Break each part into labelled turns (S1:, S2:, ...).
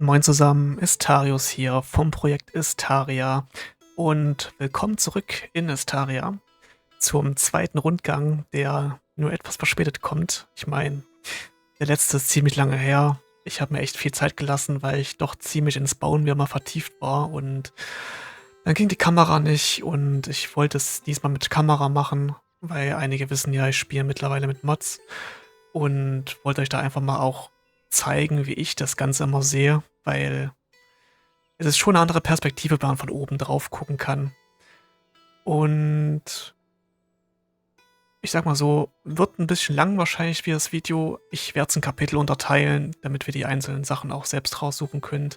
S1: Moin zusammen, Istarius hier vom Projekt Istaria und willkommen zurück in Istaria zum zweiten Rundgang, der nur etwas verspätet kommt. Ich meine, der letzte ist ziemlich lange her. Ich habe mir echt viel Zeit gelassen, weil ich doch ziemlich ins Bauen wieder mal vertieft war und dann ging die Kamera nicht und ich wollte es diesmal mit Kamera machen, weil einige wissen ja, ich spiele mittlerweile mit Mods und wollte euch da einfach mal auch zeigen, wie ich das Ganze immer sehe, weil es ist schon eine andere Perspektive, wenn man von oben drauf gucken kann. Und ich sag mal so, wird ein bisschen lang wahrscheinlich wie das Video. Ich werde es in Kapitel unterteilen, damit wir die einzelnen Sachen auch selbst raussuchen können.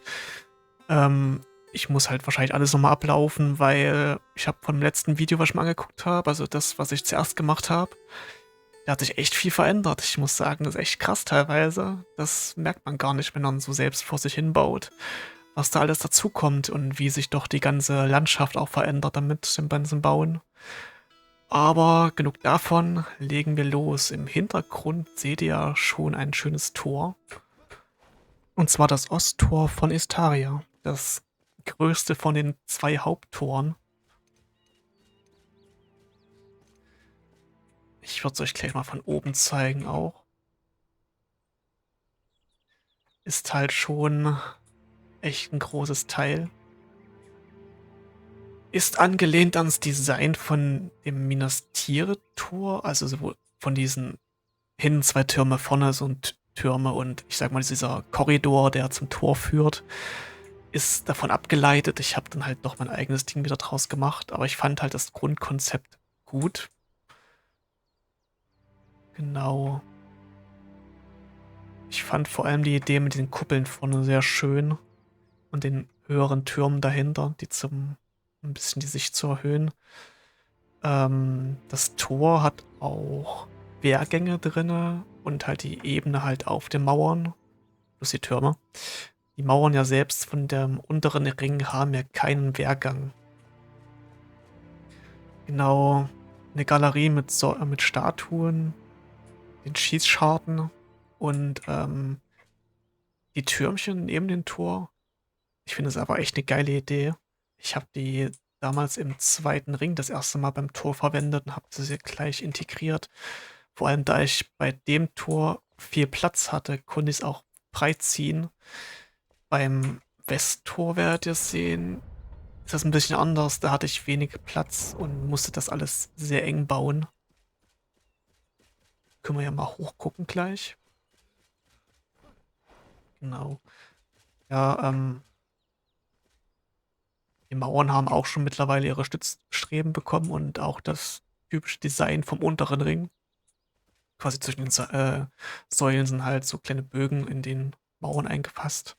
S1: Ich muss halt wahrscheinlich alles nochmal ablaufen, weil ich habe von dem letzten Video, was ich mir angeguckt habe, also das, was ich zuerst gemacht habe, da hat sich echt viel verändert. Ich muss sagen, das ist echt krass teilweise. Das merkt man gar nicht, wenn man so selbst vor sich hinbaut, was da alles dazukommt und wie sich doch die ganze Landschaft auch verändert damit dem ganzen Bauen. Aber genug davon, legen wir los. Im Hintergrund seht ihr ja schon ein schönes Tor. Und zwar das Osttor von Istaria. Das größte von den zwei Haupttoren. Ich würde es euch gleich mal von oben zeigen auch. Ist halt schon echt ein großes Teil. Ist angelehnt ans Design von dem Minas Tirith-Tor, also so von diesen hinten zwei Türme, vorne so ein Türme und ich sag mal, dieser Korridor, der zum Tor führt, ist davon abgeleitet. Ich habe dann halt doch mein eigenes Ding wieder draus gemacht, aber ich fand halt das Grundkonzept gut. Genau. Ich fand vor allem die Idee mit den Kuppeln vorne sehr schön und den höheren Türmen dahinter, die zum ein bisschen die Sicht zu erhöhen. Das Tor hat auch Wehrgänge drinne und halt die Ebene halt auf den Mauern, plus die Türme. Die Mauern ja selbst von dem unteren Ring haben ja keinen Wehrgang. Genau, eine Galerie mit Statuen, den Schießscharten und die Türmchen neben dem Tor. Ich finde es aber echt eine geile Idee. Ich habe die damals im zweiten Ring das erste Mal beim Tor verwendet und habe sie gleich integriert. Vor allem, da ich bei dem Tor viel Platz hatte, konnte ich es auch breit ziehen. Beim Westtor werdet ihr sehen, ist das ein bisschen anders. Da hatte ich wenig Platz und musste das alles sehr eng bauen. Können wir ja mal hochgucken gleich. Genau. Ja, die Mauern haben auch schon mittlerweile ihre Stützstreben bekommen und auch das typische Design vom unteren Ring. Quasi zwischen den Säulen sind halt so kleine Bögen in den Mauern eingefasst.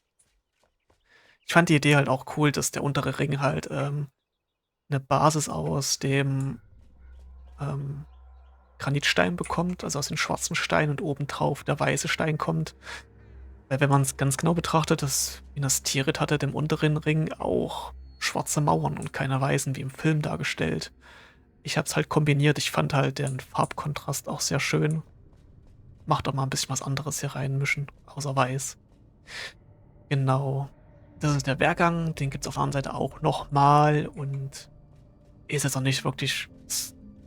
S1: Ich fand die Idee halt auch cool, dass der untere Ring halt eine Basis aus dem ähm, Granitstein bekommt, also aus dem schwarzen Stein und obendrauf der weiße Stein kommt. Weil wenn man es ganz genau betrachtet, das Minas Tirith hatte dem unteren Ring auch schwarze Mauern und keine weißen wie im Film dargestellt. Ich habe es halt kombiniert. Ich fand halt den Farbkontrast auch sehr schön. Macht doch mal ein bisschen was anderes hier reinmischen, außer weiß. Genau. Das ist der Wehrgang, den gibt es auf der anderen Seite auch nochmal und ist jetzt auch nicht wirklich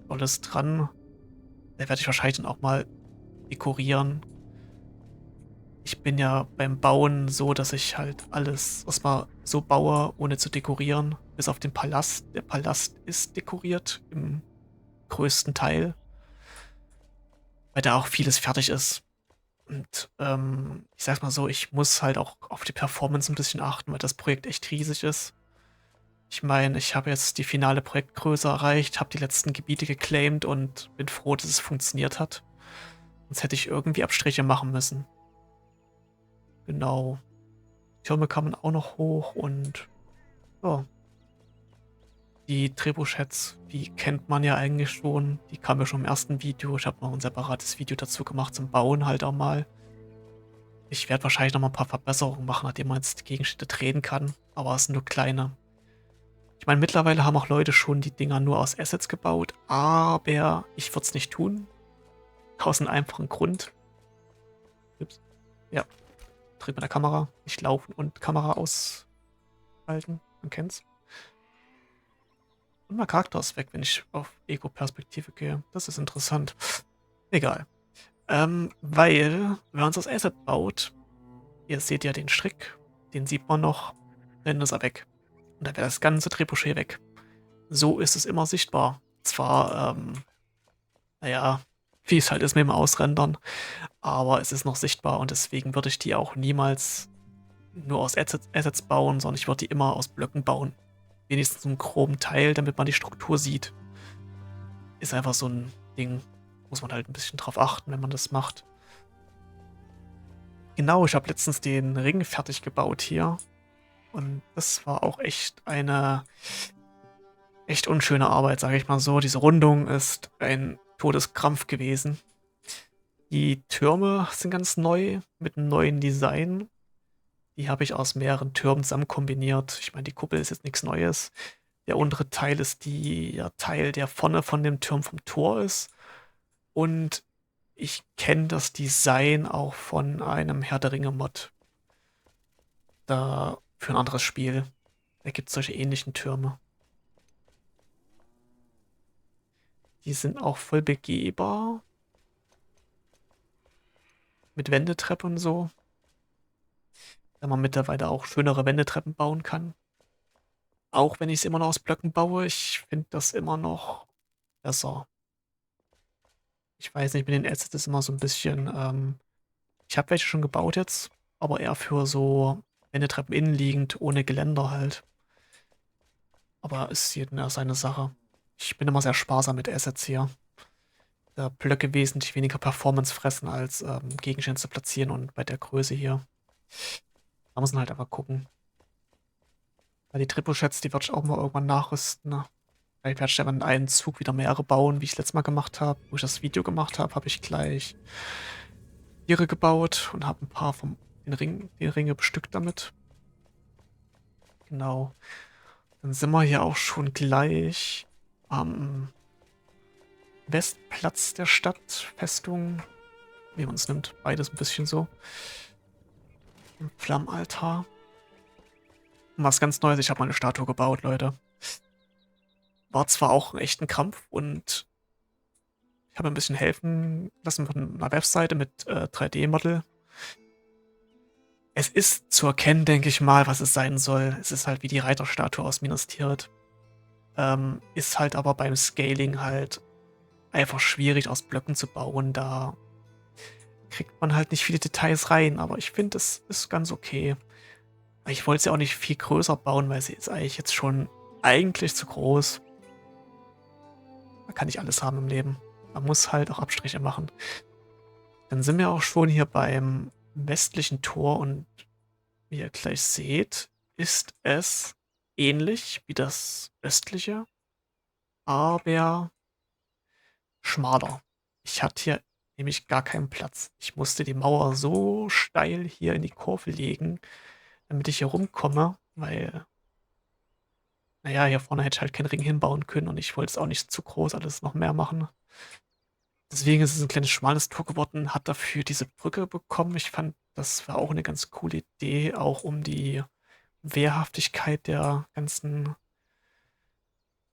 S1: Tolles dran. Da werde ich wahrscheinlich dann auch mal dekorieren. Ich bin ja beim Bauen so, dass ich halt alles erstmal so baue, ohne zu dekorieren. Bis auf den Palast. Der Palast ist dekoriert im größten Teil, weil da auch vieles fertig ist. Und ich sag's mal so, ich muss halt auch auf die Performance ein bisschen achten, weil das Projekt echt riesig ist. Ich meine, ich habe jetzt die finale Projektgröße erreicht, habe die letzten Gebiete geclaimed und bin froh, dass es funktioniert hat. Sonst hätte ich irgendwie Abstriche machen müssen. Genau. Türme kann man auch noch hoch und ja. Die Trebuchets, die kennt man ja eigentlich schon. Die kam ja schon im ersten Video. Ich habe noch ein separates Video dazu gemacht zum Bauen halt auch mal. Ich werde wahrscheinlich noch mal ein paar Verbesserungen machen, nachdem man jetzt die Gegenstände drehen kann. Aber es sind nur kleine. Ich meine, mittlerweile haben auch Leute schon die Dinger nur aus Assets gebaut. Aber ich würde es nicht tun. Aus einem einfachen Grund. Ups. Ja. dreht mit der Kamera, nicht laufen und Kamera aushalten. Man kennt's. Und mein Charakter ist weg, wenn ich auf Ego-Perspektive gehe. Das ist interessant. Egal. Weil, wenn man das Asset baut, ihr seht ja den Strick, den sieht man noch, dann ist er weg. Und dann wäre das ganze Trebuchet weg. So ist es immer sichtbar. Zwar, naja, wie es halt ist mit dem Ausrendern, aber es ist noch sichtbar und deswegen würde ich die auch niemals nur aus Assets bauen, sondern ich würde die immer aus Blöcken bauen. Wenigstens einen groben Teil, damit man die Struktur sieht. Ist einfach so ein Ding. Muss man halt ein bisschen drauf achten, wenn man das macht. Genau, ich habe letztens den Ring fertig gebaut hier. Und das war auch echt eine echt unschöne Arbeit, sage ich mal so. Diese Rundung ist ein Todeskrampf gewesen. Die Türme sind ganz neu, mit einem neuen Design. Die habe ich aus mehreren Türmen zusammen kombiniert. Ich meine, die Kuppel ist jetzt nichts Neues. Der untere Teil ist der Teil, der vorne von dem Turm vom Tor ist. Und ich kenne das Design auch von einem Herr der Ringe-Mod. Da für ein anderes Spiel. Da gibt es solche ähnlichen Türme. Die sind auch voll begehbar. Mit Wendeltreppe und so. Da man mittlerweile auch schönere Wendeltreppen bauen kann. Auch wenn ich es immer noch aus Blöcken baue, ich finde das immer noch besser. Ich weiß nicht, mit den Assets ist immer so ein bisschen. Ich habe welche schon gebaut jetzt, aber eher für so Wendeltreppen innenliegend, ohne Geländer halt. Aber ist jedem ja seine Sache. Ich bin immer sehr sparsam mit Assets hier. Da Blöcke wesentlich weniger Performance fressen, als Gegenstände zu platzieren und bei der Größe hier. Da muss man halt einfach gucken. Weil die Tripochets, die werde ich auch mal irgendwann nachrüsten. Ne? Vielleicht werde ich dann in einen Zug wieder mehrere bauen, wie ich letztes Mal gemacht habe. Wo ich das Video gemacht habe, habe ich gleich Tiere gebaut und habe ein paar den Ringe bestückt damit. Genau. Dann sind wir hier auch schon gleich am Westplatz der Stadt, Festung, wie man es nimmt. Beides ein bisschen so. Im Flammenaltar. Und was ganz Neues, ich habe mal eine Statue gebaut, Leute. War zwar auch echt ein Krampf und ich habe ein bisschen helfen lassen von einer Webseite mit 3D-Model. Es ist zu erkennen, denke ich mal, was es sein soll. Es ist halt wie die Reiterstatue aus Minas Tirith. Ist halt aber beim Scaling halt einfach schwierig aus Blöcken zu bauen. Da kriegt man halt nicht viele Details rein, aber ich finde, es ist ganz okay. Ich wollte sie auch nicht viel größer bauen, weil sie ist eigentlich jetzt schon eigentlich zu groß. Man kann nicht alles haben im Leben. Man muss halt auch Abstriche machen. Dann sind wir auch schon hier beim westlichen Tor und wie ihr gleich seht, ist es ähnlich wie das östliche, aber schmaler. Ich hatte hier nämlich gar keinen Platz. Ich musste die Mauer so steil hier in die Kurve legen, damit ich hier rumkomme, weil, naja, hier vorne hätte ich halt keinen Ring hinbauen können und ich wollte es auch nicht zu groß alles noch mehr machen. Deswegen ist es ein kleines schmales Tor geworden, hat dafür diese Brücke bekommen. Ich fand, das war auch eine ganz coole Idee, auch um die Wehrhaftigkeit der ganzen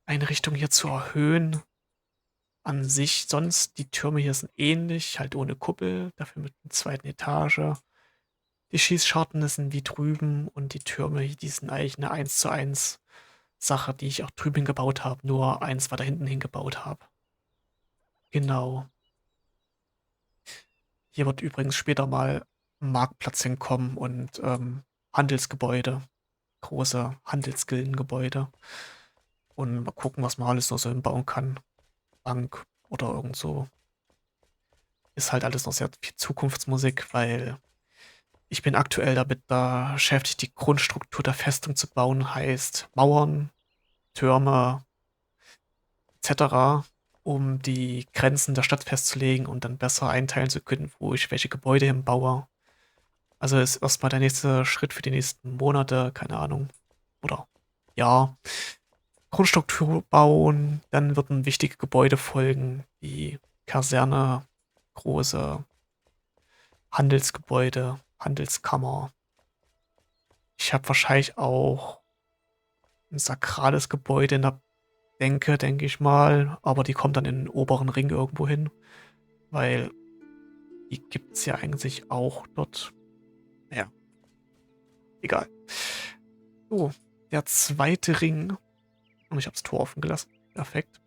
S1: Einrichtung hier zu erhöhen. An sich sonst, die Türme hier sind ähnlich, halt ohne Kuppel, dafür mit einer zweiten Etage. Die Schießscharten sind wie drüben und die Türme, die sind eigentlich eine 1:1 Sache, die ich auch drüben gebaut habe, nur eins weiter hinten hingebaut habe. Genau. Hier wird übrigens später mal ein Marktplatz hinkommen und Handelsgebäude, große Handelsgildengebäude. Und mal gucken, was man alles noch so hinbauen kann. Bank oder irgend so. Ist halt alles noch sehr viel Zukunftsmusik, weil ich bin aktuell damit da beschäftigt, die Grundstruktur der Festung zu bauen, heißt Mauern, Türme etc., um die Grenzen der Stadt festzulegen und dann besser einteilen zu können, wo ich welche Gebäude hinbaue. Also ist erstmal der nächste Schritt für die nächsten Monate, keine Ahnung. Oder ja. Grundstruktur bauen, dann würden wichtige Gebäude folgen, wie Kaserne, große Handelsgebäude, Handelskammer. Ich habe wahrscheinlich auch ein sakrales Gebäude in der Denke, denke ich mal, aber die kommt dann in den oberen Ring irgendwo hin, weil die gibt's ja eigentlich auch dort. Naja, egal. So, der zweite Ring. Und ich habe das Tor offen gelassen. Perfekt.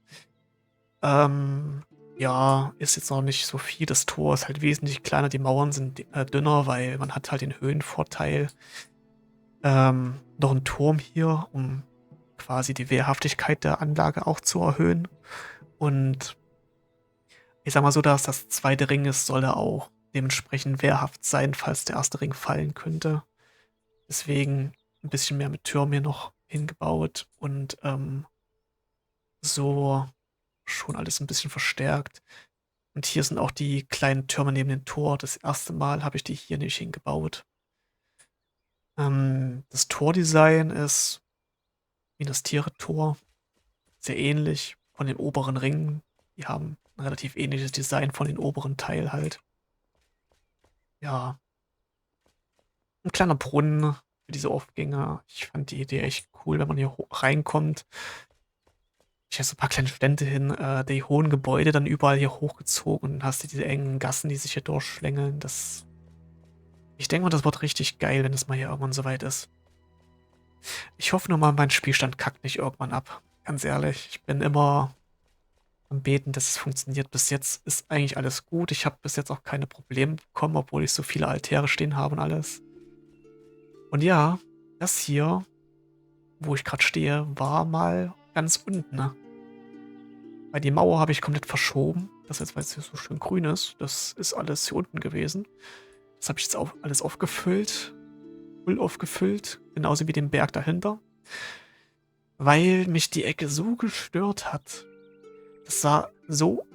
S1: Ähm, ja, ist jetzt noch nicht so viel. Das Tor ist halt wesentlich kleiner. Die Mauern sind dünner, weil man hat halt den Höhenvorteil. Noch ein Turm hier, um quasi die Wehrhaftigkeit der Anlage auch zu erhöhen. Und ich sag mal so, dass das zweite Ring ist, soll er auch dementsprechend wehrhaft sein, falls der erste Ring fallen könnte. Deswegen ein bisschen mehr mit Türmen hier noch hingebaut und so schon alles ein bisschen verstärkt. Und hier sind auch die kleinen Türme neben dem Tor. Das erste Mal habe ich die hier nicht hingebaut. Das Tordesign ist wie das Tiere-Tor. Sehr ähnlich von den oberen Ringen. Die haben ein relativ ähnliches Design von den oberen Teil halt. Ja, ein kleiner Brunnen für diese Aufgänge. Ich fand die Idee echt cool, wenn man hier reinkommt. Ich habe so ein paar kleine Stände hin, die hohen Gebäude dann überall hier hochgezogen und dann hast du diese engen Gassen, die sich hier durchschlängeln. Ich denke mal, das wird richtig geil, wenn es mal hier irgendwann soweit ist. Ich hoffe nur mal, mein Spielstand kackt nicht irgendwann ab. Ganz ehrlich, ich bin immer am Beten, dass es funktioniert. Bis jetzt ist eigentlich alles gut. Ich habe bis jetzt auch keine Probleme bekommen, obwohl ich so viele Altäre stehen habe und alles. Und ja, das hier, wo ich gerade stehe, war mal ganz unten, ne? Weil die Mauer habe ich komplett verschoben. Das jetzt, weil es hier so schön grün ist. Das ist alles hier unten gewesen. Das habe ich jetzt auch alles aufgefüllt. Voll aufgefüllt. Genauso wie den Berg dahinter. Weil mich die Ecke so gestört hat. Das sah so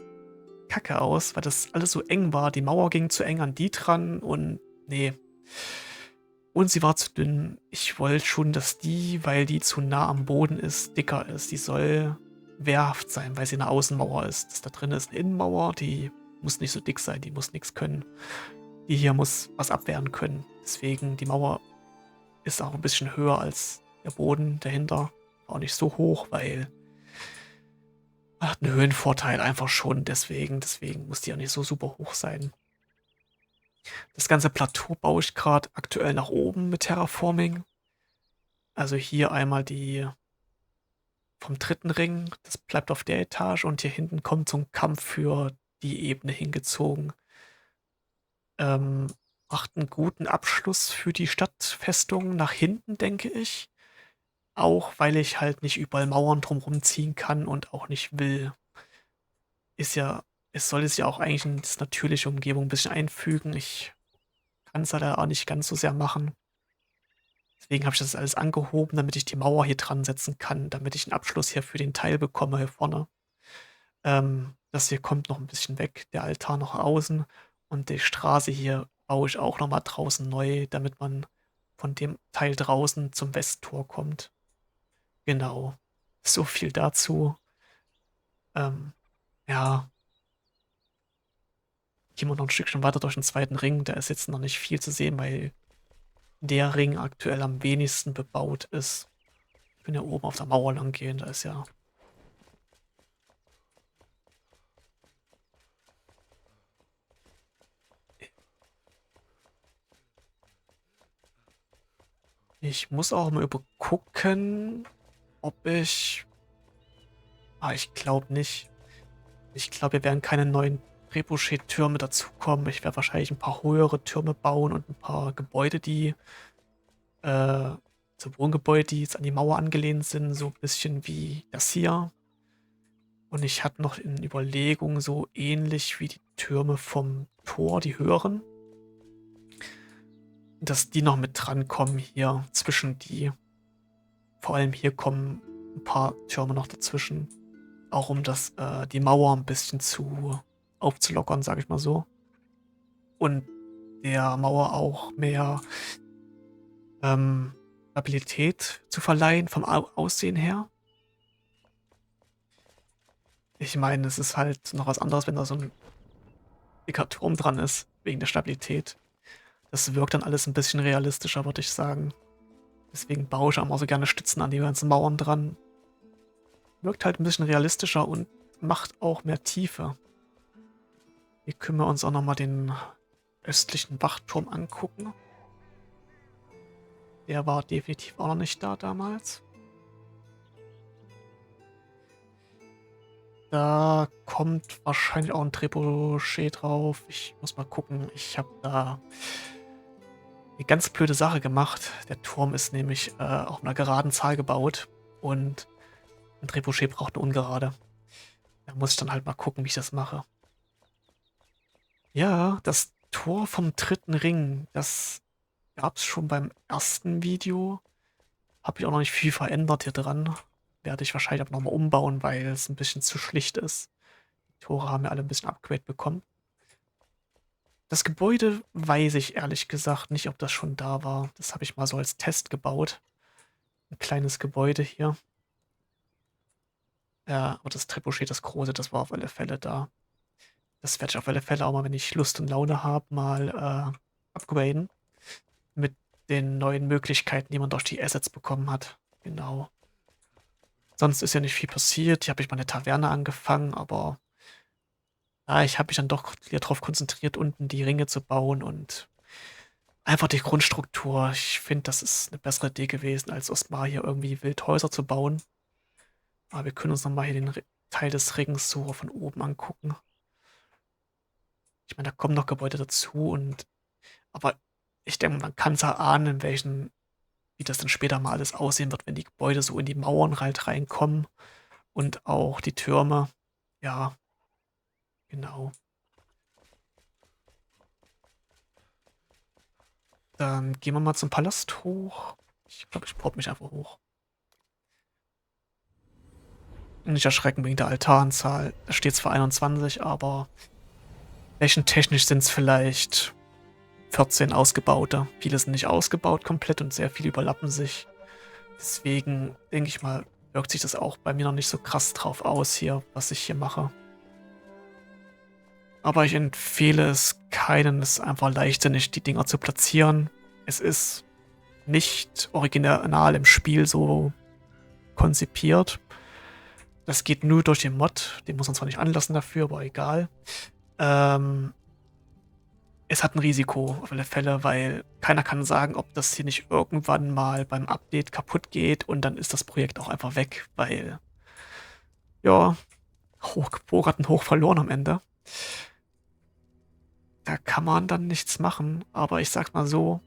S1: kacke aus, weil das alles so eng war. Die Mauer ging zu eng an die dran und nee. Und sie war zu dünn. Ich wollte schon, dass die, weil die zu nah am Boden ist, dicker ist. Die soll wehrhaft sein, weil sie eine Außenmauer ist. Das da drin ist eine Innenmauer, die muss nicht so dick sein, die muss nichts können. Die hier muss was abwehren können. Deswegen, die Mauer ist auch ein bisschen höher als der Boden dahinter. Auch nicht so hoch, weil man hat einen Höhenvorteil einfach schon. Deswegen muss die auch nicht so super hoch sein. Das ganze Plateau baue ich gerade aktuell nach oben mit Terraforming. Also hier einmal die vom dritten Ring, das bleibt auf der Etage und hier hinten kommt so ein Kampf für die Ebene hingezogen. Ähm, Macht einen guten Abschluss für die Stadtfestung nach hinten, denke ich. Auch weil ich halt nicht überall Mauern drumherum ziehen kann und auch nicht will. Ist ja, es soll es ja auch eigentlich in das natürliche Umgebung ein bisschen einfügen. Ich kann es leider auch nicht ganz so sehr machen. Deswegen habe ich das alles angehoben, damit ich die Mauer hier dran setzen kann, damit ich einen Abschluss hier für den Teil bekomme hier vorne. Das hier kommt noch ein bisschen weg, der Altar noch außen und die Straße hier baue ich auch noch mal draußen neu, damit man von dem Teil draußen zum Westtor kommt. Genau. So viel dazu. Ähm, ja, gehen wir noch ein Stückchen weiter durch den zweiten Ring. Da ist jetzt noch nicht viel zu sehen, weil der Ring aktuell am wenigsten bebaut ist. Ich bin ja oben auf der Mauer lang gehen, da ist ja. Ich muss auch mal übergucken, ob ich. Ah, ich glaube nicht. Ich glaube, wir werden keine neuen Trebuchet-Türme dazukommen. Ich werde wahrscheinlich ein paar höhere Türme bauen und ein paar Gebäude, die so Wohngebäude, die jetzt an die Mauer angelehnt sind, so ein bisschen wie das hier. Und ich hatte noch in Überlegung, so ähnlich wie die Türme vom Tor, die höheren, dass die noch mit drankommen hier zwischen die. Vor allem hier kommen ein paar Türme noch dazwischen. Auch um die Mauer ein bisschen aufzulockern, sage ich mal so. Und der Mauer auch mehr Stabilität zu verleihen vom Aussehen her. Ich meine, es ist halt noch was anderes, wenn da so ein dicker Turm dran ist, wegen der Stabilität. Das wirkt dann alles ein bisschen realistischer, würde ich sagen. Deswegen baue ich auch immer so gerne Stützen an die ganzen Mauern dran. Wirkt halt ein bisschen realistischer und macht auch mehr Tiefe. Hier können wir uns auch nochmal den östlichen Wachturm angucken. Der war definitiv auch noch nicht da damals. Da kommt wahrscheinlich auch ein Trebuchet drauf. Ich muss mal gucken. Ich habe da eine ganz blöde Sache gemacht. Der Turm ist nämlich auf einer geraden Zahl gebaut und ein Trebuchet braucht eine ungerade. Da muss ich dann halt mal gucken, wie ich das mache. Ja, das Tor vom dritten Ring, das gab es schon beim ersten Video. Habe ich auch noch nicht viel verändert hier dran. Werde ich wahrscheinlich aber nochmal umbauen, weil es ein bisschen zu schlicht ist. Die Tore haben ja alle ein bisschen Upgrade bekommen. Das Gebäude weiß ich ehrlich gesagt nicht, ob das schon da war. Das habe ich mal so als Test gebaut. Ein kleines Gebäude hier. Ja, aber das Trebuchet, das große, das war auf alle Fälle da. Das werde ich auf alle Fälle auch mal, wenn ich Lust und Laune habe, mal upgraden. Mit den neuen Möglichkeiten, die man durch die Assets bekommen hat. Genau. Sonst ist ja nicht viel passiert. Hier habe ich mal eine Taverne angefangen, aber ja, ich habe mich dann doch hier drauf konzentriert, unten die Ringe zu bauen und einfach die Grundstruktur. Ich finde, das ist eine bessere Idee gewesen, als erstmal hier irgendwie Wildhäuser zu bauen. Aber wir können uns nochmal hier den Teil des Rings so von oben angucken. Ich meine, da kommen noch Gebäude dazu und aber ich denke, man kann es erahnen, wie das dann später mal alles aussehen wird, wenn die Gebäude so in die Mauern halt reinkommen und auch die Türme. Ja, genau. Dann gehen wir mal zum Palast hoch. Ich glaube, ich prob mich einfach hoch. Nicht erschrecken wegen der Altarenzahl. Da steht zwar 21, aber flächentechnisch sind es vielleicht 14 ausgebaute. Viele sind nicht ausgebaut komplett und sehr viele überlappen sich. Deswegen denke ich mal, wirkt sich das auch bei mir noch nicht so krass drauf aus hier, was ich hier mache. Aber ich empfehle es keinen, es ist einfach leichtsinnig, die Dinger zu platzieren. Es ist nicht original im Spiel so konzipiert. Das geht nur durch den Mod. Den muss man zwar nicht anlassen dafür, aber egal. Ähm, Es hat ein Risiko auf alle Fälle, weil keiner kann sagen, ob das hier nicht irgendwann mal beim Update kaputt geht und dann ist das Projekt auch einfach weg, weil, ja, hochgebohrt und hoch verloren am Ende. Da kann man dann nichts machen, aber ich sag's mal so,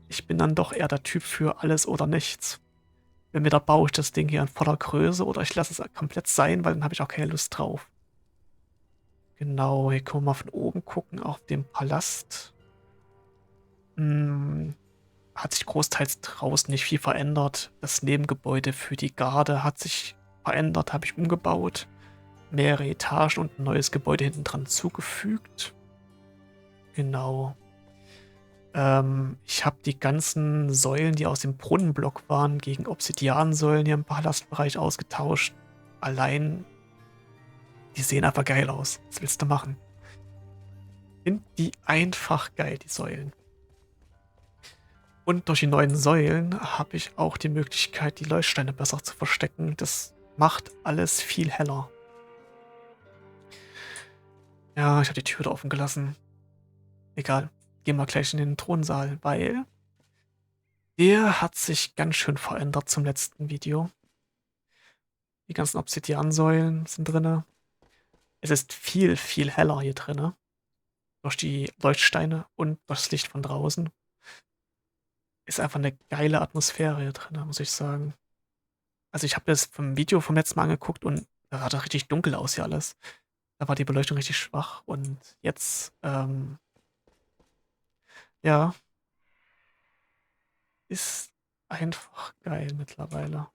S1: ich bin dann doch eher der Typ für alles oder nichts. Entweder baue ich das Ding hier in voller Größe oder ich lasse es komplett sein, weil dann habe ich auch keine Lust drauf. Genau, hier können wir mal von oben gucken auf den Palast. Hm, hat sich großteils draußen nicht viel verändert. Das Nebengebäude für die Garde hat sich verändert, habe ich umgebaut. Mehrere Etagen und ein neues Gebäude hinten dran zugefügt. Genau. Ich habe die ganzen Säulen, die aus dem Brunnenblock waren, gegen Obsidiansäulen hier im Palastbereich ausgetauscht. Allein, die sehen einfach geil aus. Was willst du machen? Sind die einfach geil, die Säulen. Und durch die neuen Säulen habe ich auch die Möglichkeit, die Leuchtsteine besser zu verstecken. Das macht alles viel heller. Ja, ich habe die Tür da offen gelassen. Egal. Gehen wir gleich in den Thronsaal, weil der hat sich ganz schön verändert zum letzten Video. Die ganzen Obsidiansäulen sind drinne. Es ist viel, viel heller hier drinne. Durch die Leuchtsteine und das Licht von draußen. Ist einfach eine geile Atmosphäre hier drinne, muss ich sagen. Also ich habe das vom Video vom letzten Mal angeguckt und da sah das richtig dunkel aus hier alles. Da war die Beleuchtung richtig schwach und jetzt, ja, ist einfach geil mittlerweile.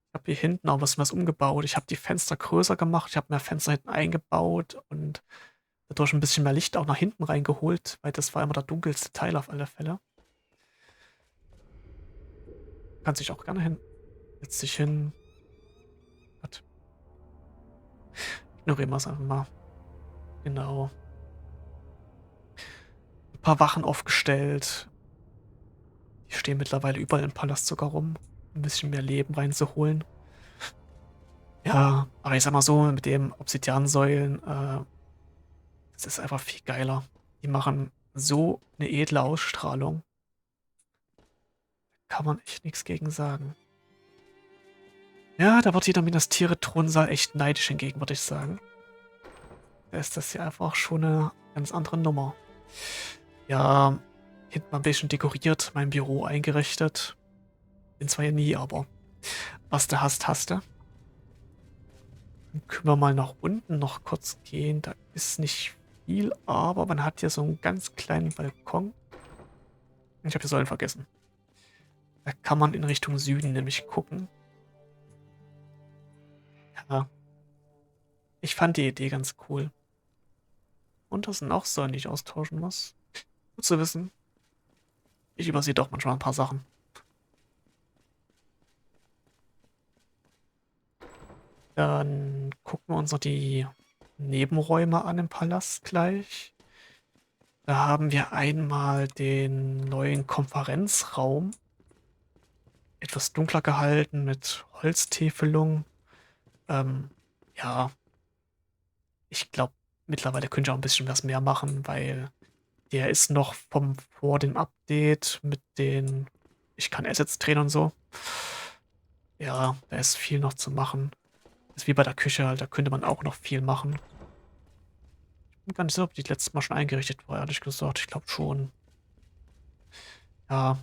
S1: Ich habe hier hinten auch was umgebaut. Ich habe die Fenster größer gemacht. Ich habe mehr Fenster hinten eingebaut und dadurch ein bisschen mehr Licht auch nach hinten reingeholt, weil das war immer der dunkelste Teil auf alle Fälle. Kann sich auch gerne hin. Setz dich hin. Gott. Ignorieren wir es einfach mal. Genau. Paar Wachen aufgestellt. Die stehen mittlerweile überall im Palast sogar rum, um ein bisschen mehr Leben reinzuholen. Ja, aber ich sag mal so, mit den Obsidiansäulen, das ist einfach viel geiler. Die machen so eine edle Ausstrahlung. Kann man echt nichts gegen sagen. Ja, da wird jeder Minas-Tirith-Thronsaal echt neidisch hingegen, würde ich sagen. Da ist das hier einfach schon eine ganz andere Nummer. Ja, hinten mal ein bisschen dekoriert, mein Büro eingerichtet. Bin zwar ja nie, aber was du hast, hast du. Dann können wir mal nach unten noch kurz gehen. Da ist nicht viel, aber man hat hier so einen ganz kleinen Balkon. Ich habe die Säulen vergessen. Da kann man in Richtung Süden nämlich gucken. Ja, ich fand die Idee ganz cool. Und das sind auch Säulen, die ich austauschen muss. Gut zu wissen. Ich übersehe doch manchmal ein paar Sachen. Dann gucken wir uns noch die Nebenräume an im Palast gleich. Da haben wir einmal den neuen Konferenzraum. Etwas dunkler gehalten mit Holztäfelung. Ähm, ja, ich glaube, mittlerweile könnte ich auch ein bisschen was mehr machen, weil der ist noch vom vor dem Update mit den ich kann Assets drehen und so. Ja, da ist viel noch zu machen. Ist wie bei der Küche halt, da könnte man auch noch viel machen. Ich bin gar nicht sicher, ob die letztes Mal schon eingerichtet war, ehrlich gesagt. Ich glaube schon. Ja,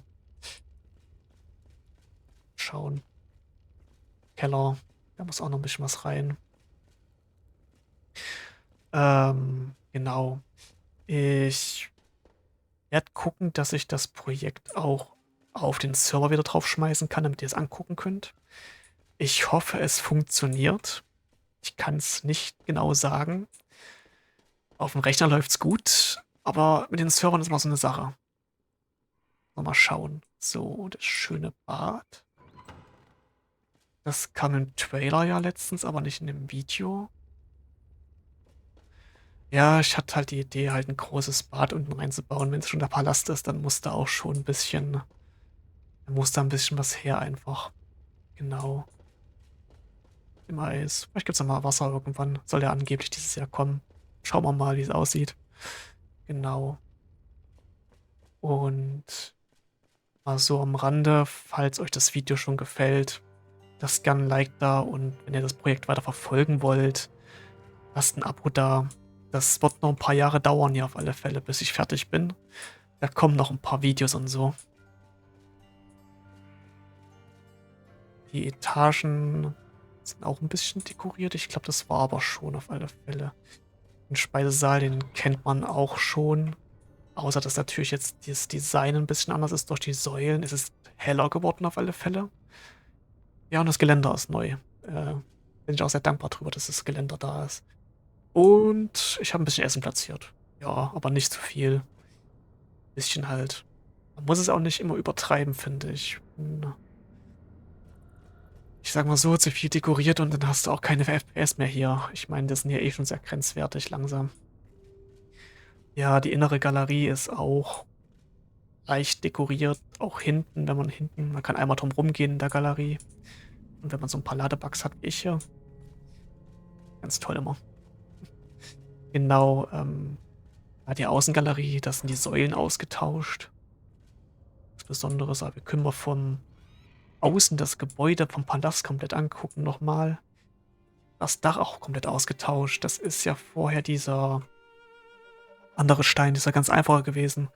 S1: schauen. Keller, da muss auch noch ein bisschen was rein. Genau. Ich werde gucken, dass ich das Projekt auch auf den Server wieder draufschmeißen kann, damit ihr es angucken könnt. Ich hoffe, es funktioniert. Ich kann es nicht genau sagen. Auf dem Rechner läuft es gut, aber mit den Servern ist immer so eine Sache. Mal schauen. So, das schöne Bad. Das kam im Trailer ja letztens, aber nicht in dem Video. Ja, ich hatte halt die Idee, halt ein großes Bad unten reinzubauen. Wenn es schon der Palast ist, dann muss da auch schon ein bisschen, dann muss da ein bisschen was her einfach. Genau. Im Eis. Vielleicht gibt es mal Wasser irgendwann. Soll ja angeblich dieses Jahr kommen. Schauen wir mal, wie es aussieht. Genau. Und mal so am Rande, falls euch das Video schon gefällt, lasst gerne ein Like da und wenn ihr das Projekt weiter verfolgen wollt, lasst ein Abo da. Das wird noch ein paar Jahre dauern hier auf alle Fälle, bis ich fertig bin. Da kommen noch ein paar Videos und so. Die Etagen sind auch ein bisschen dekoriert. Ich glaube, das war aber schon auf alle Fälle. Den Speisesaal, den kennt man auch schon. Außer, dass natürlich jetzt das Design ein bisschen anders ist durch die Säulen. Es ist heller geworden auf alle Fälle. Ja, und das Geländer ist neu. Bin ich auch sehr dankbar drüber, dass das Geländer da ist. Und ich habe ein bisschen Essen platziert. Ja, aber nicht zu viel. Bisschen halt. Man muss es auch nicht immer übertreiben, finde ich. Ich sag mal so, zu viel dekoriert und dann hast du auch keine FPS mehr hier. Ich meine, das sind ja eh schon sehr grenzwertig langsam. Ja, die innere Galerie ist auch leicht dekoriert. Auch hinten, wenn man hinten, man kann einmal drum rumgehen in der Galerie. Und wenn man so ein paar Ladebugs hat wie ich hier, ganz toll immer. Genau, ja, die Außengalerie, da sind die Säulen ausgetauscht. Was Besonderes, aber wir können mal von außen das Gebäude vom Palast komplett angucken nochmal. Das Dach auch komplett ausgetauscht. Das ist ja vorher dieser andere Stein, dieser ganz einfache gewesen.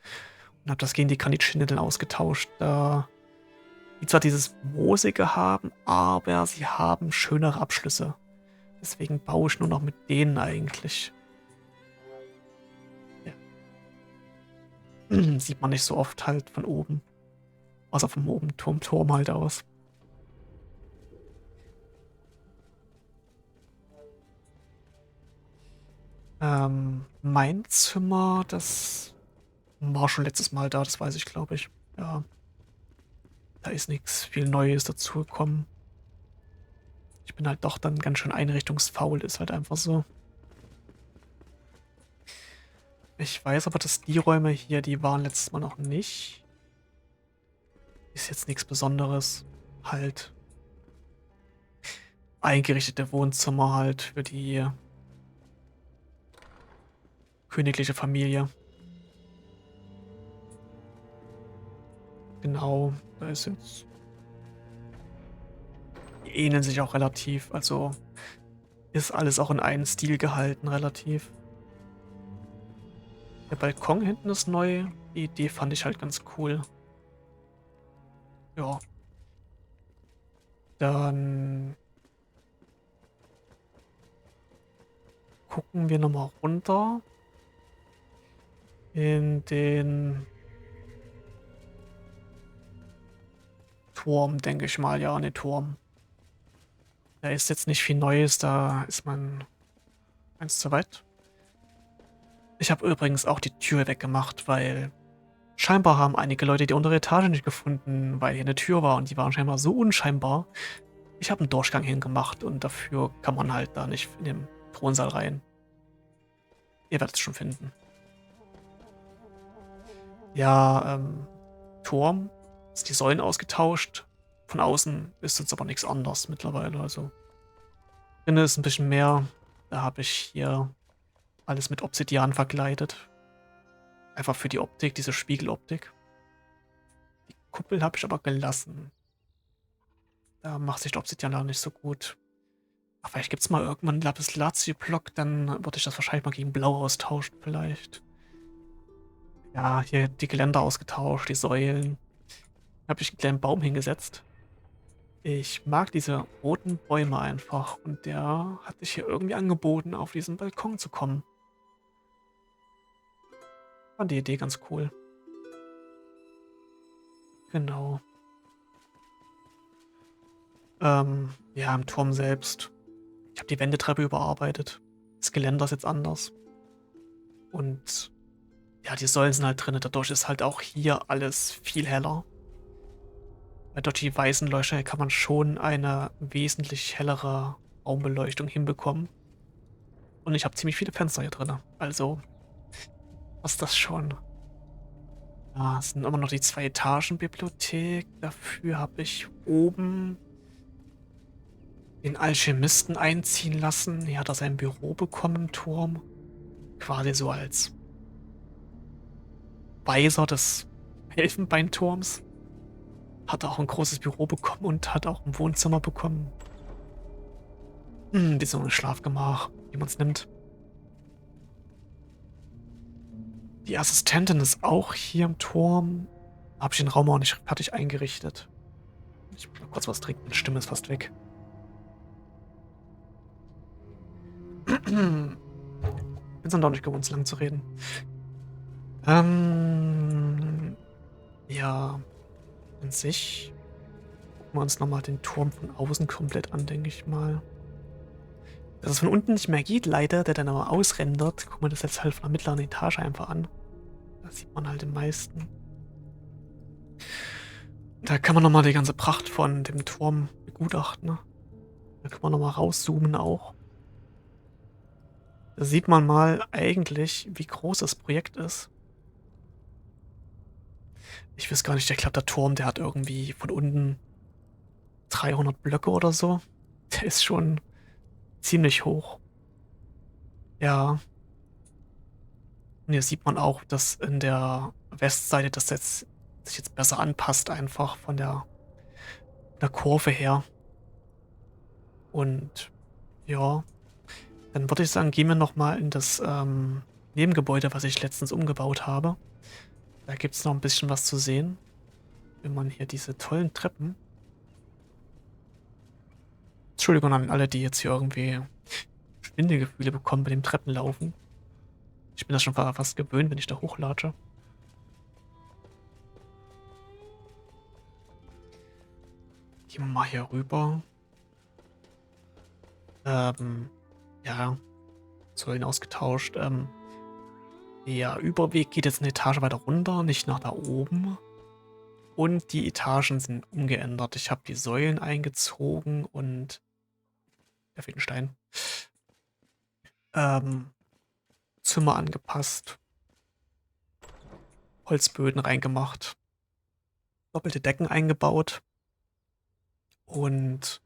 S1: Und habe das gegen die Granitschindeln ausgetauscht. Die zwar dieses Moosige haben, aber sie haben schönere Abschlüsse. Deswegen baue ich nur noch mit denen eigentlich. Ja. Sieht man nicht so oft halt von oben. Außer vom oben Turm halt aus. Mein Zimmer, das war schon letztes Mal da, das weiß ich, glaube ich. Ja, da ist nichts viel Neues dazugekommen. Ich bin halt doch dann ganz schön einrichtungsfaul, ist halt einfach so. Ich weiß aber, dass die Räume hier, die waren letztes Mal noch nicht. Ist jetzt nichts Besonderes. Halt eingerichtete Wohnzimmer halt für die königliche Familie. Genau, da ist jetzt. Die ähneln sich auch relativ, also ist alles auch in einen Stil gehalten, relativ. Der Balkon hinten ist neu. Die Idee fand ich halt ganz cool. Ja, dann gucken wir nochmal runter in den Turm, denke ich mal. Ja, in den Turm. Da ist jetzt nicht viel Neues, da ist man eins zu weit. Ich habe übrigens auch die Tür weggemacht, weil scheinbar haben einige Leute die untere Etage nicht gefunden, weil hier eine Tür war und die waren scheinbar so unscheinbar. Ich habe einen Durchgang hingemacht und dafür kann man halt da nicht in den Thronsaal rein. Ihr werdet es schon finden. Ja, Turm, ist die Säulen ausgetauscht. Von außen ist jetzt aber nichts anderes mittlerweile. Also, drinnen ist ein bisschen mehr. Da habe ich hier alles mit Obsidian verkleidet. Einfach für die Optik, diese Spiegeloptik. Die Kuppel habe ich aber gelassen. Da macht sich der Obsidian leider nicht so gut. Ach, vielleicht gibt es mal irgendwann einen Lapis-Lazuli-Block, dann würde ich das wahrscheinlich mal gegen Blau austauschen, vielleicht. Ja, hier die Geländer ausgetauscht, die Säulen. Da habe ich einen kleinen Baum hingesetzt. Ich mag diese roten Bäume einfach und der hat sich hier irgendwie angeboten, auf diesen Balkon zu kommen. Fand die Idee ganz cool. Genau. Ja, im Turm selbst. Ich habe die Wendeltreppe überarbeitet. Das Geländer ist jetzt anders. Und ja, die Säulen sind halt drin. Dadurch ist halt auch hier alles viel heller. Weil durch die weißen Leuchter kann man schon eine wesentlich hellere Raumbeleuchtung hinbekommen. Und ich habe ziemlich viele Fenster hier drin. Also, was ist das schon? Ja, es sind immer noch die 2 Etagen Bibliothek. Dafür habe ich oben den Alchemisten einziehen lassen. Hier hat er sein Büro bekommen im Turm. Quasi so als Weiser des Elfenbeinturms. Hat auch ein großes Büro bekommen und hat auch ein Wohnzimmer bekommen. Wie so ein Schlafgemach, wie man es nimmt. Die Assistentin ist auch hier im Turm. Habe ich den Raum auch nicht fertig eingerichtet. Ich muss mal kurz was trinken, meine Stimme ist fast weg. Bin es dann doch nicht gewohnt, so lang zu reden. Ja, an sich gucken wir uns nochmal den Turm von außen komplett an, denke ich mal. Dass es von unten nicht mehr geht, leider, der dann aber ausrendert. Gucken wir das jetzt halt von der mittleren Etage einfach an. Da sieht man halt den meisten. Da kann man nochmal die ganze Pracht von dem Turm begutachten. Ne? Da kann man nochmal rauszoomen auch. Da sieht man mal eigentlich, wie groß das Projekt ist. Ich weiß gar nicht, ich glaube, der Turm, der hat irgendwie von unten 300 Blöcke oder so. Der ist schon ziemlich hoch. Ja. Und hier sieht man auch, dass in der Westseite das jetzt sich jetzt besser anpasst, einfach von der Kurve her. Und ja, dann würde ich sagen, gehen wir nochmal in das Nebengebäude, was ich letztens umgebaut habe. Da gibt es noch ein bisschen was zu sehen. Wenn man hier diese tollen Treppen. Entschuldigung an alle, die jetzt hier irgendwie Schwindelgefühle bekommen bei dem Treppenlaufen. Ich bin das schon fast gewöhnt, wenn ich da hochlatsche. Gehen wir mal hier rüber. Ja, Säulen ausgetauscht. Der Überweg geht jetzt eine Etage weiter runter, nicht nach da oben. Und die Etagen sind umgeändert. Ich habe die Säulen eingezogen und da fehlt ein Stein. Zimmer angepasst. Holzböden reingemacht, doppelte Decken eingebaut und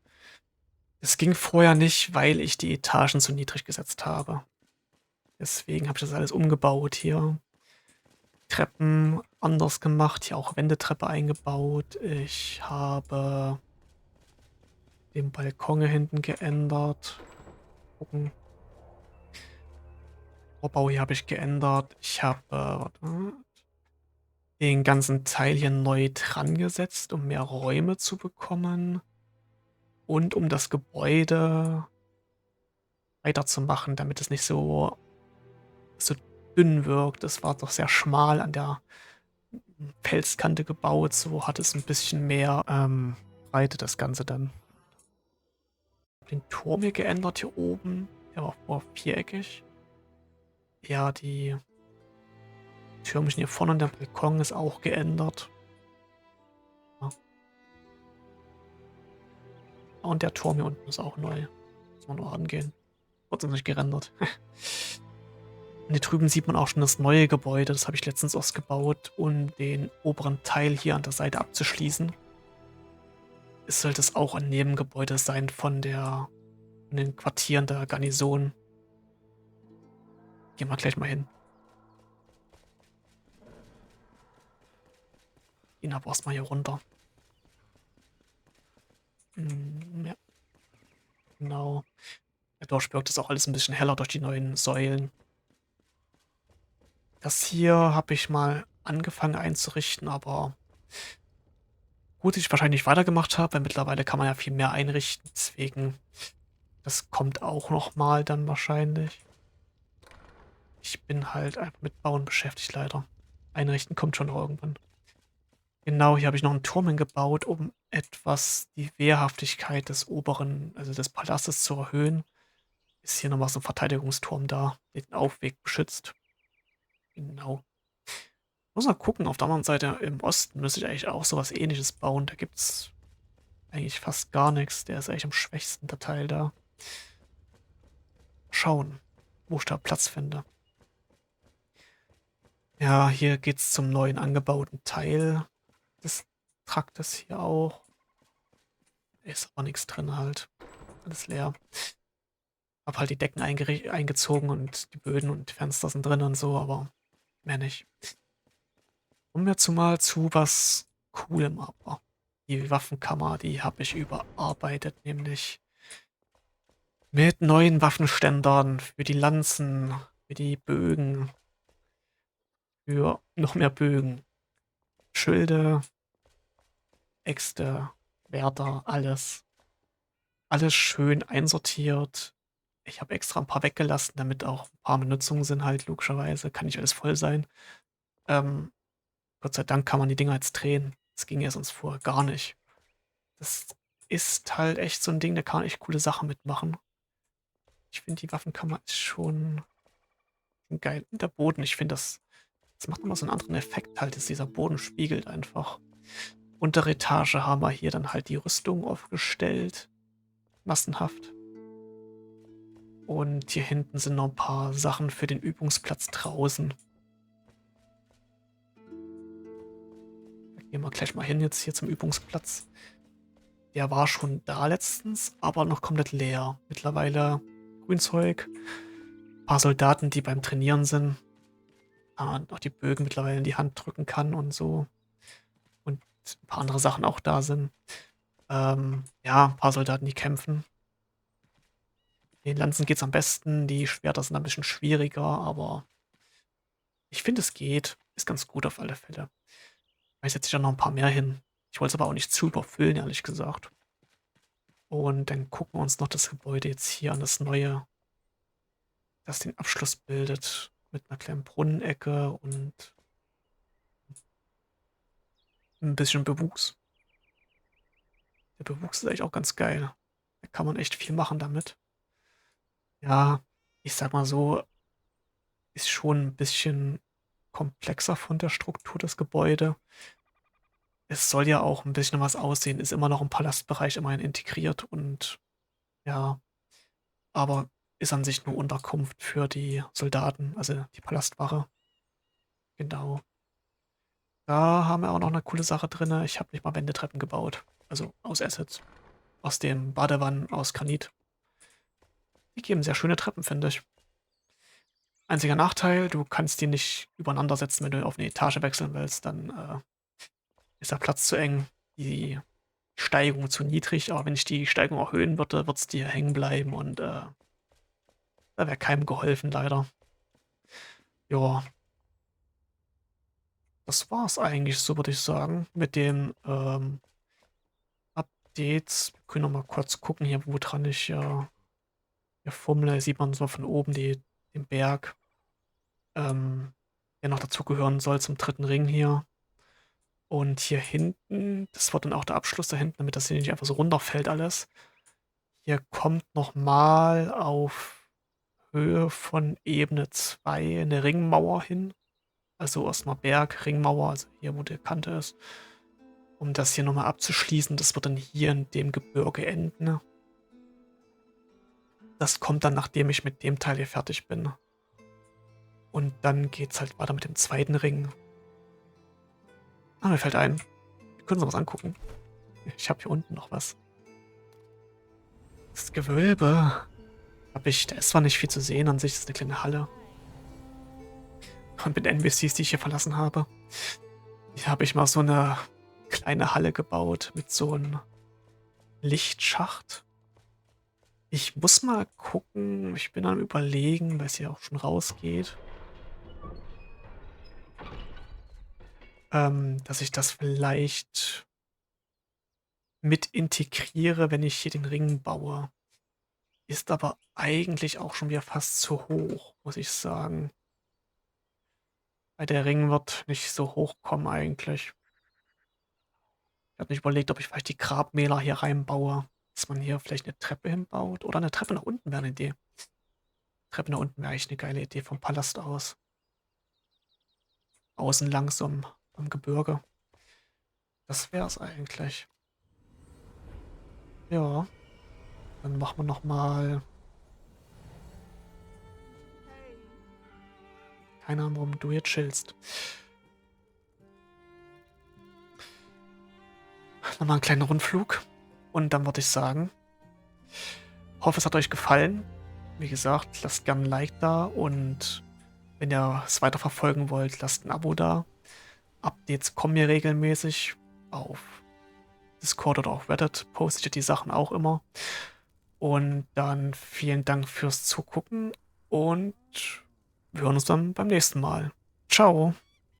S1: es ging vorher nicht, weil ich die Etagen zu niedrig gesetzt habe. Deswegen habe ich das alles umgebaut hier. Treppen anders gemacht, hier auch Wendeltreppe eingebaut. Ich habe den Balkon hier hinten geändert. Gucken. Vorbau hier habe ich geändert. Ich habe warte, den ganzen Teil hier neu dran gesetzt, um mehr Räume zu bekommen und um das Gebäude weiterzumachen, damit es nicht so dünn wirkt. Es war doch sehr schmal an der Felskante gebaut, so hat es ein bisschen mehr Breite, das Ganze dann. Den Turm hier geändert hier oben. Der war vorher viereckig. Ja, die Türmchen hier vorne und der Balkon ist auch geändert. Ja. Und der Turm hier unten ist auch neu. Muss man nur angehen. Wird noch nicht gerendert. Und hier drüben sieht man auch schon das neue Gebäude. Das habe ich letztens ausgebaut, um den oberen Teil hier an der Seite abzuschließen. Es sollte es auch ein Nebengebäude sein von den Quartieren der Garnison. Gehen wir gleich mal hin. Gehen aber erstmal hier runter. Ja, genau. Dadurch wirkt es auch alles ein bisschen heller durch die neuen Säulen. Das hier habe ich mal angefangen einzurichten, aber gut, dass ich wahrscheinlich nicht weitergemacht habe, weil mittlerweile kann man ja viel mehr einrichten. Deswegen, das kommt auch noch mal dann wahrscheinlich. Ich bin halt einfach mit Bauen beschäftigt, leider. Einrichten kommt schon irgendwann. Genau, hier habe ich noch einen Turm hingebaut, um etwas die Wehrhaftigkeit des oberen, also des Palastes zu erhöhen. Ist hier nochmal so ein Verteidigungsturm da, der den Aufweg beschützt. Genau. Muss mal gucken, auf der anderen Seite im Osten müsste ich eigentlich auch sowas Ähnliches bauen. Da gibt's eigentlich fast gar nichts. Der ist eigentlich am schwächsten, der Teil da. Schauen, wo ich da Platz finde. Ja, hier geht's zum neuen angebauten Teil des Traktes hier auch. Ist aber nichts drin halt. Alles leer. Hab halt die Decken eingezogen und die Böden und die Fenster sind drin und so, aber mehr nicht. Kommen wir zumal zu was Coolem aber. Die Waffenkammer, die habe ich überarbeitet, nämlich mit neuen Waffenständern für die Lanzen, für die Bögen, für noch mehr Bögen, Schilde, Äxte, Schwerter, alles. Alles schön einsortiert. Ich habe extra ein paar weggelassen, damit auch ein paar Benutzungen sind halt, logischerweise. Kann nicht alles voll sein. Ähm, Gott sei Dank kann man die Dinger jetzt drehen. Das ging ja sonst vorher gar nicht. Das ist halt echt so ein Ding, da kann man echt coole Sachen mitmachen. Ich finde, die Waffenkammer ist schon geil. Und der Boden, ich finde, das macht nochmal so einen anderen Effekt halt, dass dieser Boden spiegelt einfach. Untere Etage haben wir hier dann halt die Rüstung aufgestellt. Massenhaft. Und hier hinten sind noch ein paar Sachen für den Übungsplatz draußen. Da gehen wir gleich mal hin jetzt hier zum Übungsplatz. Der war schon da letztens, aber noch komplett leer. Mittlerweile Grünzeug, ein paar Soldaten, die beim Trainieren sind, auch die Bögen mittlerweile in die Hand drücken kann und so. Und ein paar andere Sachen auch da sind. Ja, ein paar Soldaten, die kämpfen. Den Lanzen geht's am besten, die Schwerter sind ein bisschen schwieriger, aber ich finde, es geht. Ist ganz gut auf alle Fälle. Da setze ich dann noch ein paar mehr hin. Ich wollte es aber auch nicht zu überfüllen, ehrlich gesagt. Und dann gucken wir uns noch das Gebäude jetzt hier an, das neue, das den Abschluss bildet. Mit einer kleinen Brunnenecke und ein bisschen Bewuchs. Der Bewuchs ist eigentlich auch ganz geil. Da kann man echt viel machen damit. Ja, ich sag mal so, ist schon ein bisschen komplexer von der Struktur des Gebäude. Es soll ja auch ein bisschen was aussehen, ist immer noch im Palastbereich immerhin integriert und ja, aber ist an sich nur Unterkunft für die Soldaten, also die Palastwache. Genau. Da haben wir auch noch eine coole Sache drin. Ich habe nicht mal Wendeltreppen gebaut. Also aus Assets. Aus dem Badewannen, aus Granit. Die geben sehr schöne Treppen, finde ich. Einziger Nachteil, du kannst die nicht übereinander setzen, wenn du auf eine Etage wechseln willst. Dann ist der Platz zu eng, die Steigung zu niedrig. Aber wenn ich die Steigung erhöhen würde, wird es dir hängen bleiben und da wäre keinem geholfen, leider. Ja, das war's eigentlich, so würde ich sagen, mit den Updates. Wir können noch mal kurz gucken hier, wo dran ich hier fummle. Sieht man so von oben den Berg, der noch dazugehören soll zum dritten Ring hier. Und hier hinten, das wird dann auch der Abschluss da hinten, damit das hier nicht einfach so runterfällt alles. Hier kommt noch mal auf Höhe von Ebene 2 eine Ringmauer hin. Also erstmal Berg, Ringmauer, also hier, wo die Kante ist. Um das hier nochmal abzuschließen, das wird dann hier in dem Gebirge enden. Das kommt dann, nachdem ich mit dem Teil hier fertig bin. Und dann geht's halt weiter mit dem zweiten Ring. Ah, mir fällt ein. Wir können uns was angucken. Ich habe hier unten noch was. Das Gewölbe. Da ist zwar nicht viel zu sehen, an sich ist es eine kleine Halle. Und mit NPCs, die ich hier verlassen habe. Hier habe ich mal so eine kleine Halle gebaut mit so einem Lichtschacht. Ich muss mal gucken. Ich bin am Überlegen, weil es hier auch schon rausgeht. Dass ich das vielleicht mit integriere, wenn ich hier den Ring baue. Ist aber eigentlich auch schon wieder fast zu hoch, muss ich sagen. Weil der Ring wird nicht so hoch kommen eigentlich. Ich habe mich überlegt, ob ich vielleicht die Grabmäler hier reinbaue. Dass man hier vielleicht eine Treppe hinbaut. Oder eine Treppe nach unten wäre eine Idee. Treppe nach unten wäre eigentlich eine geile Idee vom Palast aus. Außen langsam am Gebirge. Das wäre es eigentlich. Ja, dann machen wir noch mal. Keine Ahnung, warum du hier chillst. Nochmal einen kleinen Rundflug. Und dann würde ich sagen, hoffe, es hat euch gefallen. Wie gesagt, lasst gerne ein Like da und wenn ihr es weiter verfolgen wollt, lasst ein Abo da. Updates kommen mir regelmäßig auf Discord oder auf Reddit. Poste ich die Sachen auch immer. Und dann vielen Dank fürs Zugucken und wir hören uns dann beim nächsten Mal. Ciao.